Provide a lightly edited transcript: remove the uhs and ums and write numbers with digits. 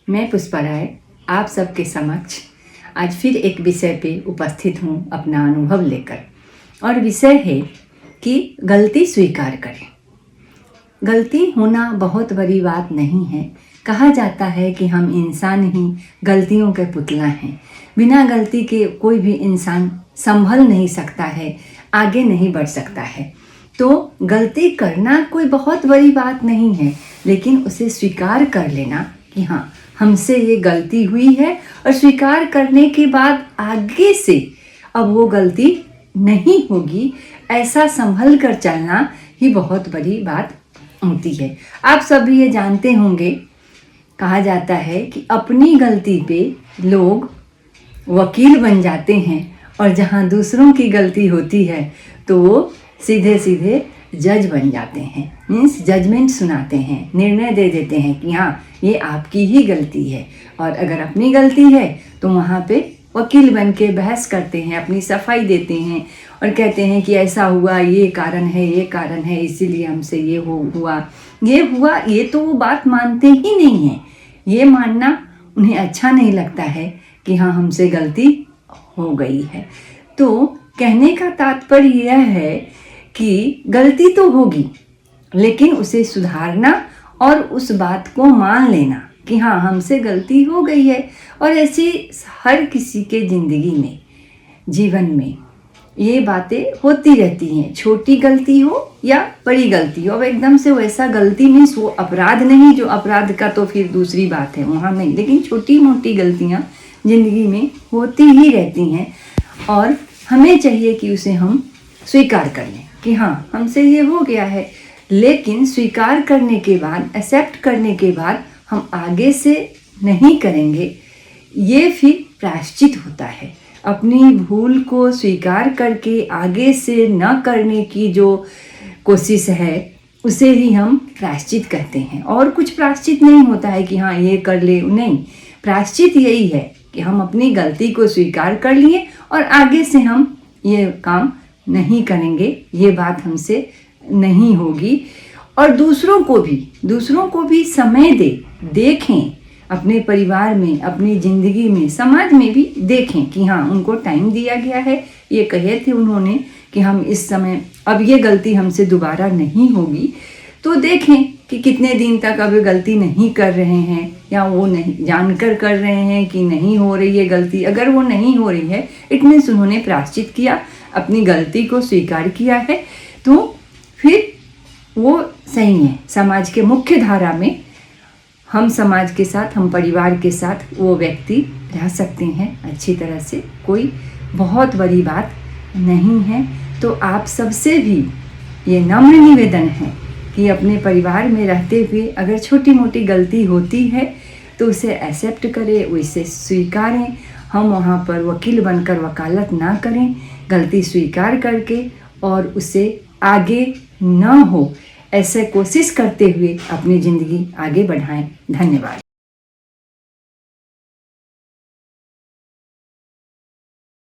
मैं पुष्पा राय आप सबके समक्ष आज फिर एक विषय पे उपस्थित हूँ अपना अनुभव लेकर। और विषय है कि गलती स्वीकार करें। गलती होना बहुत बड़ी बात नहीं है। कहा जाता है कि हम इंसान ही गलतियों के पुतला हैं। बिना गलती के कोई भी इंसान संभल नहीं सकता है, आगे नहीं बढ़ सकता है। तो गलती करना कोई बहुत बड़ी बात नहीं है, लेकिन उसे स्वीकार कर लेना कि हाँ, हमसे ये गलती हुई है, और स्वीकार करने के बाद आगे से अब वो गलती नहीं होगी, ऐसा संभल कर चलना ही बहुत बड़ी बात होती है। आप सभी ये जानते होंगे, कहा जाता है कि अपनी गलती पे लोग वकील बन जाते हैं, और जहाँ दूसरों की गलती होती है तो वो सीधे सीधे जज बन जाते हैं। मीन्स जजमेंट सुनाते हैं, निर्णय दे देते हैं कि हाँ, ये आपकी ही गलती है। और अगर अपनी गलती है तो वहाँ पे वकील बन के बहस करते हैं, अपनी सफाई देते हैं और कहते हैं कि ऐसा हुआ, ये कारण है, ये कारण है, इसीलिए हमसे ये हुआ, ये हुआ। ये तो वो बात मानते ही नहीं हैं। ये मानना उन्हें अच्छा नहीं लगता है कि हाँ, हमसे गलती हो गई है। तो कहने का तात्पर्य यह है कि गलती तो होगी, लेकिन उसे सुधारना और उस बात को मान लेना कि हाँ, हमसे गलती हो गई है। और ऐसी हर किसी के ज़िंदगी में, जीवन में ये बातें होती रहती हैं। छोटी गलती हो या बड़ी गलती हो। अब एकदम से वैसा गलती मीन्स वो अपराध नहीं, जो अपराध का तो फिर दूसरी बात है, वहाँ नहीं। लेकिन छोटी मोटी गलतियाँ ज़िंदगी में होती ही रहती हैं, और हमें चाहिए कि उसे हम स्वीकार कर लें कि हाँ, हमसे ये हो गया है। लेकिन स्वीकार करने के बाद, एक्सेप्ट करने के बाद हम आगे से नहीं करेंगे, ये फिर प्रायश्चित होता है। अपनी भूल को स्वीकार करके आगे से न करने की जो कोशिश है, उसे ही हम प्रायश्चित कहते हैं। और कुछ प्रायश्चित नहीं होता है कि हाँ, ये कर ले, नहीं। प्रायश्चित यही है कि हम अपनी गलती को स्वीकार कर लिए और आगे से हम ये काम नहीं करेंगे, ये बात हमसे नहीं होगी। और दूसरों को भी समय देखें, अपने परिवार में, अपनी ज़िंदगी में, समाज में भी देखें कि हाँ, उनको टाइम दिया गया है। ये कहे थे उन्होंने कि हम इस समय, अब ये गलती हमसे दोबारा नहीं होगी। तो देखें कि कितने दिन तक अब गलती नहीं कर रहे हैं, या वो नहीं जानकर कर रहे हैं कि नहीं हो रही है गलती। अगर वो नहीं हो रही है, इट मीन्स उन्होंने प्रायश्चित किया, अपनी गलती को स्वीकार किया है, तो फिर वो सही है। समाज के मुख्य धारा में हम समाज के साथ, हम परिवार के साथ वो व्यक्ति रह सकते हैं अच्छी तरह से। कोई बहुत बड़ी बात नहीं है। तो आप सबसे भी ये नम्र निवेदन है कि अपने परिवार में रहते हुए अगर छोटी मोटी गलती होती है तो उसे एक्सेप्ट करें, उसे स्वीकारें। हम वहाँ पर वकील बनकर वकालत ना करें, गलती स्वीकार करके और उसे आगे न हो, ऐसे कोशिश करते हुए अपनी ज़िंदगी आगे बढ़ाएं। धन्यवाद।